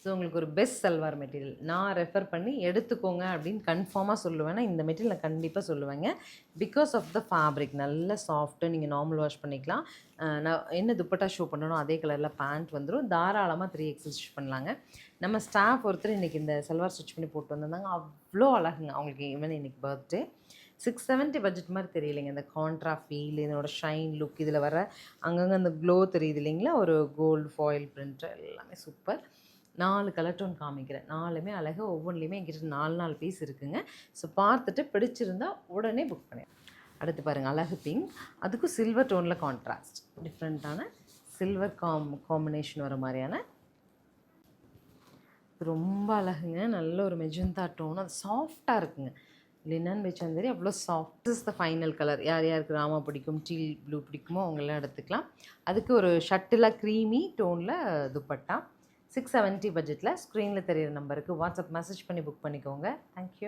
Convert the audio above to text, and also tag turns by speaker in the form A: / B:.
A: So உங்களுக்கு ஒரு best salwar material நான் ரெஃபர் பண்ணி எடுத்துக்கோங்க அப்படின்னு கன்ஃபார்மாக சொல்லுவேன்னா இந்த மெட்டீரியல் நான் கண்டிப்பாக சொல்லுவேங்க. பிகாஸ் ஆஃப் த ஃபேப்ரிக் நல்ல சாஃப்ட்டு, நீங்கள் நார்மல் வாஷ் பண்ணிக்கலாம். நான் என்ன துப்பட்டா ஷோ பண்ணணும் அதே கலரில் பேண்ட் வந்துடும். தாராளமாக 3X ஸ்டிச் பண்ணலாங்க. நம்ம ஸ்டாஃப் ஒருத்தர் இன்றைக்கி இந்த சல்வார் ஸ்டிச் பண்ணி போட்டு வந்திருந்தாங்க. அவ்வளோ அழகுங்க. அவங்களுக்கு ஈவன் இன்றைக்கி பர்த்டே. 670 பட்ஜெட் மாதிரி தெரியலைங்க. இந்த கான்ட்ரா ஃபீல், இதனோட ஷைன் லுக், இதில் வர அங்கங்கே அந்த க்ளோ தெரியுது இல்லைங்களா, ஒரு கோல்டு ஃபாயில் பிரிண்ட்டு எல்லாமே சூப்பர். 4 கலர் டோன் காமிக்கிறேன். 4மே அழகு. ஒவ்வொன்றிலையுமே என்கிட்ட 4 பீஸ் இருக்குங்க. ஸோ பார்த்துட்டு பிடிச்சிருந்தா உடனே புக் பண்ணிடுறேன். அடுத்து பாருங்கள், அழகு பிங்க். அதுக்கும் சில்வர் டோனில் கான்ட்ராஸ்ட், டிஃப்ரெண்ட்டான சில்வர் காம்பினேஷன் வர மாதிரியான ரொம்ப அழகுங்க. நல்ல ஒரு மெஜந்தா டோன், அது சாஃப்டாக இருக்குங்க. லினன் வச்சாந்தரி அவ்வளோ soft. Is the final colour. யார் யாருக்கு ராமா பிடிக்கும், டீல் ப்ளூ பிடிக்குமோ அவங்களாம் எடுத்துக்கலாம். அதுக்கு ஒரு ஷர்ட்டில் க்ரீமி டோனில் துப்பட்டா. 670 பட்ஜெட்டில் ஸ்க்ரீனில் தெரியிற நம்பருக்கு வாட்ஸ்அப் மெசேஜ் பண்ணி புக் பண்ணிக்கோங்க. தேங்க்யூ.